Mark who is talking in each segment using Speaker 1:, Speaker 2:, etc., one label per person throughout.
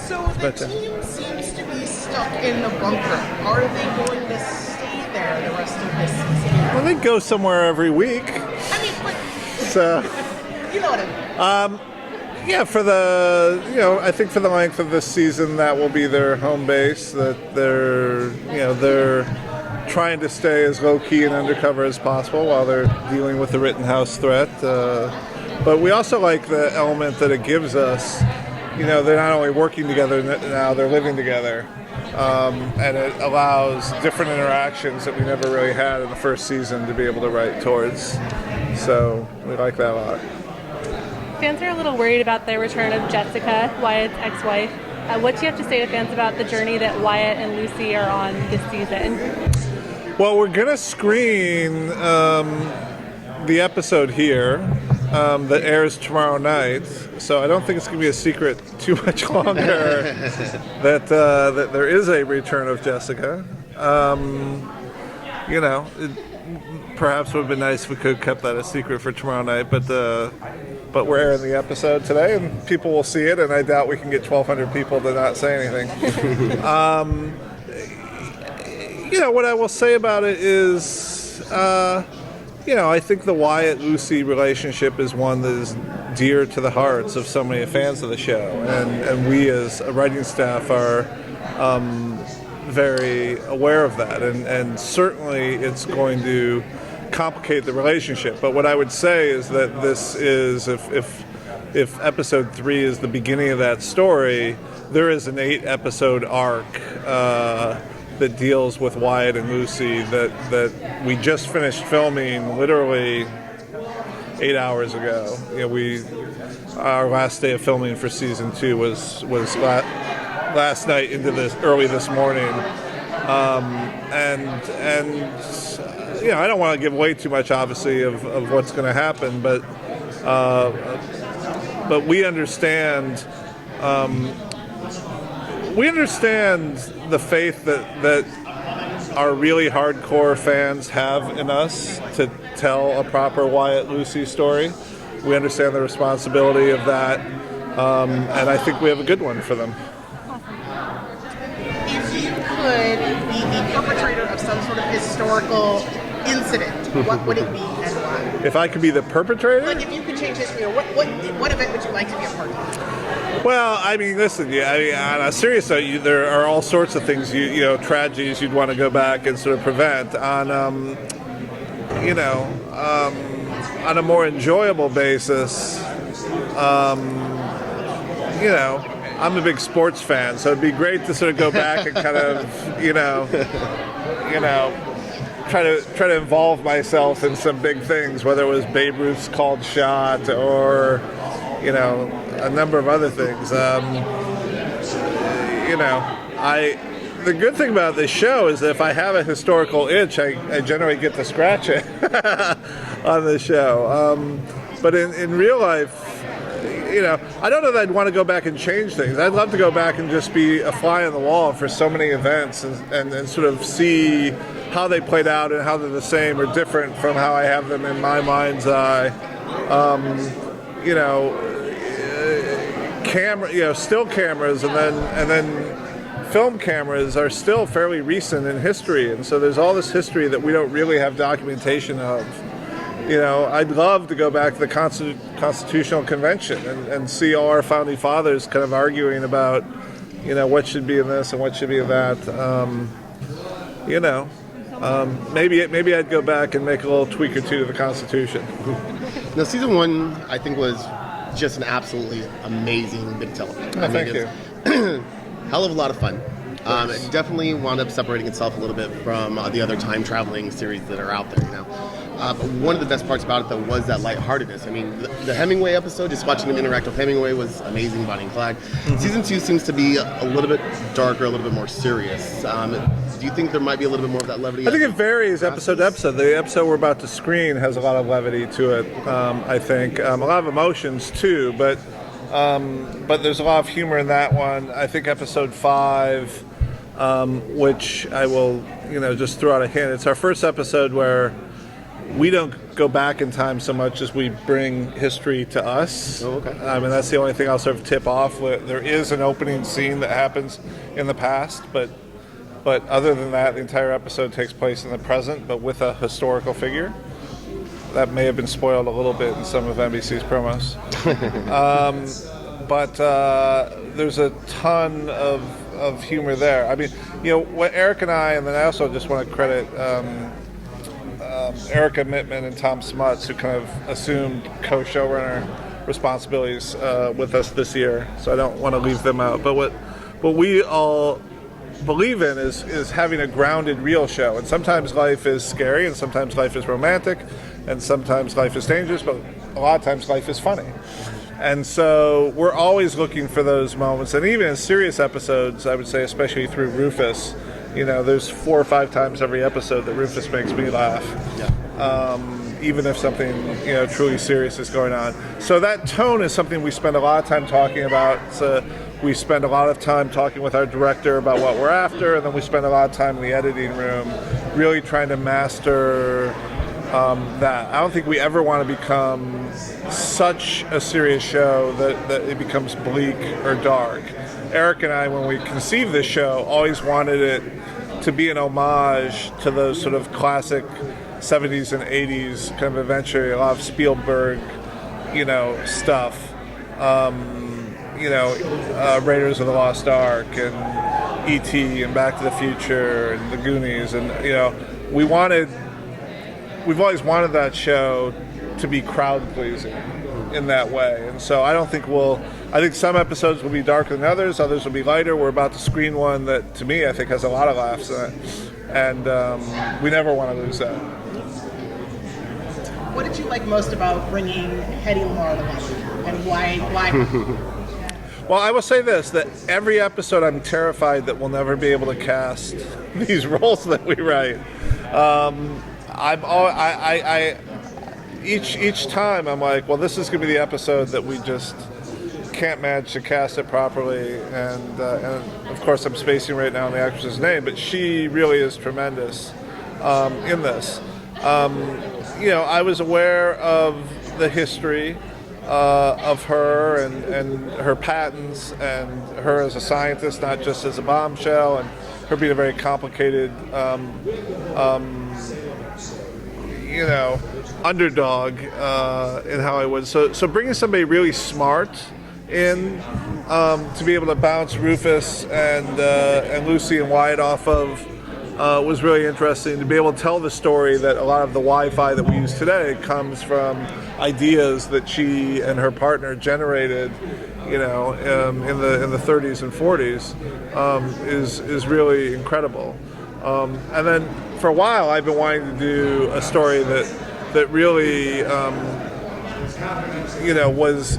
Speaker 1: So the team seems to be stuck in the bunker. Are they going to stay there the rest of this season?
Speaker 2: Well, they go somewhere every week.
Speaker 1: I mean, but
Speaker 2: So,
Speaker 1: you know what I mean.
Speaker 2: yeah, I think for the length of this season, that will be their home base. That they're trying to stay as low key and undercover as possible while they're dealing with the Rittenhouse threat. But we also like the element that it gives us. They're not only working together now, they're living together. And it allows different interactions that we never really had in the first season to be able to write towards. So we like that a lot.
Speaker 3: Fans are a little worried about the return of Jessica, Wyatt's ex-wife. What do you have to say to fans about the journey that Wyatt and Lucy are on this season?
Speaker 2: Well, we're going to screen the episode here that airs tomorrow night. So I don't think it's going to be a secret too much longer that there is a return of Jessica. It perhaps would have been nice if we could have kept that a secret for tomorrow night, but we're airing the episode today, and people will see it, and I doubt we can get 1,200 people to not say anything. What I will say about it is, I think the Wyatt-Lucy relationship is one that is dear to the hearts of so many fans of the show, and we as a writing staff are very aware of that, and certainly it's going to complicate the relationship. But what I would say is that this is, if episode 3 is the beginning of that story, there is an 8-episode arc that deals with Wyatt and Lucy that we just finished filming literally 8 hours ago. Our last day of filming for season 2 was last night into early this morning, I don't want to give away too much, obviously, of what's going to happen, but we understand. We understand the faith that our really hardcore fans have in us to tell a proper Wyatt-Lucy story. We understand the responsibility of that, and I think we have a good one for them.
Speaker 1: If you could be the perpetrator of some sort of historical incident, what would it be and why?
Speaker 2: If I could be the perpetrator?
Speaker 1: Like, if you could change history, or what event would you like to be a part of?
Speaker 2: Well, I mean, listen, on a serious note, there are all sorts of things, tragedies you'd want to go back and sort of prevent. On a more enjoyable basis, I'm a big sports fan, so it'd be great to sort of go back and kind of, try to involve myself in some big things, whether it was Babe Ruth's called shot or, a number of other things. The good thing about this show is that if I have a historical itch, I generally get to scratch it on the show. But in real life, I don't know that I'd want to go back and change things. I'd love to go back and just be a fly on the wall for so many events and sort of see how they played out and how they're the same or different from how I have them in my mind's eye. Still cameras and then film cameras are still fairly recent in history, and so there's all this history that we don't really have documentation of. I'd love to go back to the Constitutional Convention and see all our founding fathers kind of arguing about, what should be in this and what should be in that. Maybe I'd go back and make a little tweak or two to the Constitution.
Speaker 4: Now, season 1, I think, was just an absolutely amazing big television.
Speaker 2: Thank you.
Speaker 4: Hell of a lot of fun. It definitely wound up separating itself a little bit from the other time traveling series that are out there. But one of the best parts about it, though, was that lightheartedness. I mean, the Hemingway episode, just watching him interact with Hemingway was amazing, Bonnie and Clyde. Season 2 seems to be a little bit darker, a little bit more serious. Do you think there might be a little bit more of that levity?
Speaker 2: I think it varies episode to episode. The episode we're about to screen has a lot of levity to it, I think. A lot of emotions, too, but there's a lot of humor in that one. I think episode 5, which I will, just throw out a hint, it's our first episode where we don't go back in time so much as we bring history to us.
Speaker 4: Oh, okay.
Speaker 2: I mean, that's the only thing I'll sort of tip off. There is an opening scene that happens in the past, but other than that, the entire episode takes place in the present, but with a historical figure. That may have been spoiled a little bit in some of NBC's promos. But there's a ton of humor there. I mean, what Eric and I, and then I also just want to credit Erica Mittman and Tom Smuts, who kind of assumed co-showrunner responsibilities with us this year. So I don't want to leave them out. But what we all believe in is having a grounded, real show. And sometimes life is scary, and sometimes life is romantic, and sometimes life is dangerous, but a lot of times life is funny. And so we're always looking for those moments. And even in serious episodes, I would say, especially through Rufus, there's 4 or 5 times every episode that Rufus makes me laugh. Yeah. Even if something, truly serious is going on. So that tone is something we spend a lot of time talking about. So we spend a lot of time talking with our director about what we're after, and then we spend a lot of time in the editing room really trying to master that. I don't think we ever want to become such a serious show that it becomes bleak or dark. Eric and I, when we conceived this show, always wanted it to be an homage to those sort of classic 70s and 80s kind of adventure, a lot of Spielberg, stuff. Raiders of the Lost Ark and E.T. and Back to the Future and the Goonies, and we've always wanted that show to be crowd pleasing in that way. And so I think some episodes will be darker than others will be lighter. We're about to screen one that, to me, I think has a lot of laughs in it, and we never want to lose that.
Speaker 1: What did you like most about bringing Hedy Lamarr to life, and why?
Speaker 2: Well, I will say this, that every episode I'm terrified that we'll never be able to cast these roles that we write. Each time I'm like, well, this is going to be the episode that we just can't manage to cast it properly. And of course, I'm spacing right now on the actress's name, but she really is tremendous in this. I was aware of the history of her and her patents and her as a scientist, not just as a bombshell, and her being a very complicated, underdog in Hollywood. So bringing somebody really smart in to be able to bounce Rufus and Lucy and Wyatt off of was really interesting. To be able to tell the story that a lot of the Wi-Fi that we use today comes from ideas that she and her partner generated, in the 30s and 40s, is really incredible. And then for a while, I've been wanting to do a story that really, was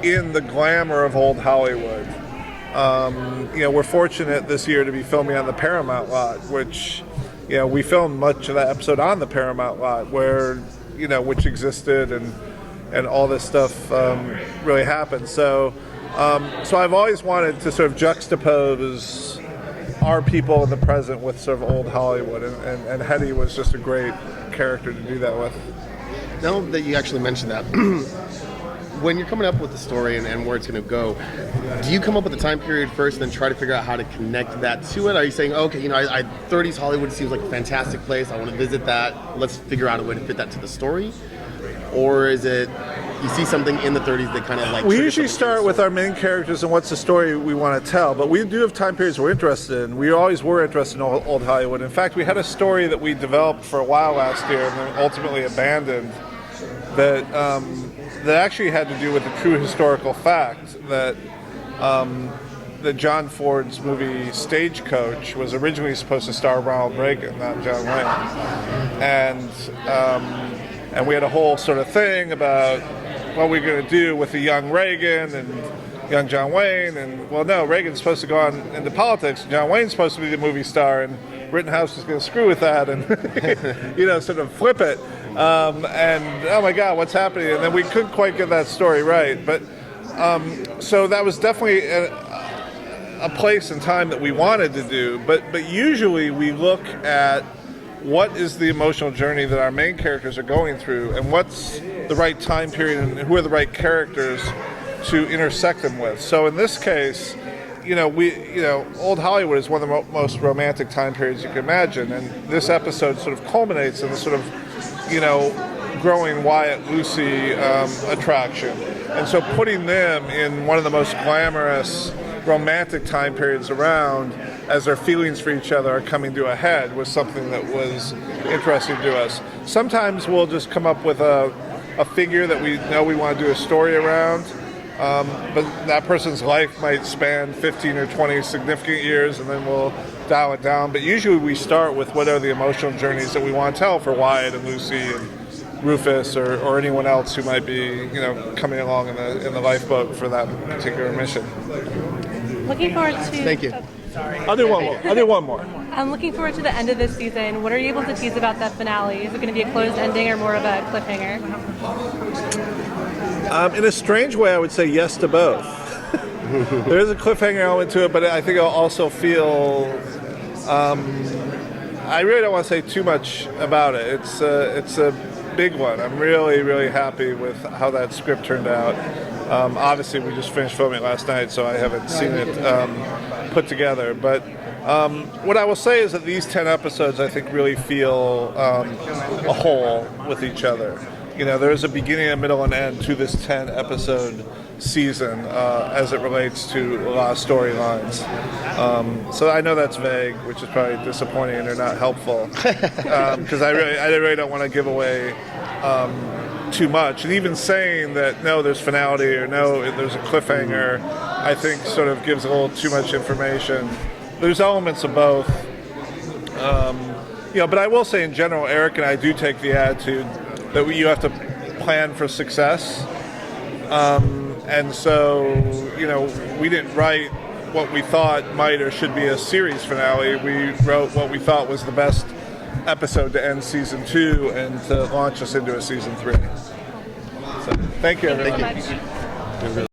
Speaker 2: in the glamour of old Hollywood. We're fortunate this year to be filming on the Paramount lot, which, we filmed much of that episode on the Paramount lot, where, which existed and all this stuff really happened. So I've always wanted to sort of juxtapose our people in the present with sort of old Hollywood, and Hedy was just a great character to do that with.
Speaker 4: Now that you actually mentioned that, when you're coming up with the story and where it's going to go, do you come up with the time period first and then try to figure out how to connect that to it? Are you saying, okay, 30s Hollywood seems like a fantastic place, I want to visit that, let's figure out a way to fit that to the story? Or is it you see something in the 30s that kind of like...
Speaker 2: We usually start with our main characters and what's the story we want to tell, but we do have time periods we're interested in. We always were interested in old Hollywood. In fact, we had a story that we developed for a while last year and then ultimately abandoned that actually had to do with a true historical fact that John Ford's movie Stagecoach was originally supposed to star Ronald Reagan, not John Wayne. And we had a whole sort of thing about what we're going to do with the young Reagan and young John Wayne. And, well, no, Reagan's supposed to go on into politics. John Wayne's supposed to be the movie star, and Rittenhouse is going to screw with that and, sort of flip it. And, oh, my God, what's happening? And then we couldn't quite get that story right. But so that was definitely a place and time that we wanted to do. But usually we look at what is the emotional journey that our main characters are going through, and what's the right time period, and who are the right characters to intersect them with. So in this case, old Hollywood is one of the most romantic time periods you can imagine, and this episode sort of culminates in the sort of, growing Wyatt-Lucy attraction. And so putting them in one of the most glamorous romantic time periods around as their feelings for each other are coming to a head was something that was interesting to us. Sometimes we'll just come up with a figure that we know we want to do a story around, but that person's life might span 15 or 20 significant years, and then we'll dial it down. But usually we start with what are the emotional journeys that we want to tell for Wyatt and Lucy and Rufus or anyone else who might be coming along in the lifeboat for that particular mission.
Speaker 3: Looking forward to.
Speaker 4: Thank you.
Speaker 2: I'll do one more.
Speaker 3: I'm looking forward to the end of this season. What are you able to tease about that finale? Is it going to be a closed ending or more of a cliffhanger?
Speaker 2: In a strange way, I would say yes to both. There is a cliffhanger element to it, but I think I'll also feel. I really don't want to say too much about it. It's a big one. I'm really, really happy with how that script turned out. Obviously, we just finished filming it last night, so I haven't seen it put together. But what I will say is that these 10 episodes, I think, really feel a whole with each other. There is a beginning, a middle, and end to this 10-episode season as it relates to a lot of storylines. So I know that's vague, which is probably disappointing or not helpful, because I really don't want to give away too much. And even saying that no, there's finality or no, there's a cliffhanger, I think sort of gives a little too much information. There's elements of both. But I will say in general, Eric and I do take the attitude that you have to plan for success. And so, we didn't write what we thought might or should be a series finale. We wrote what we thought was the best episode to end season 2 and to launch us into a season 3. So, thank you, everyone.
Speaker 3: Thank you so much.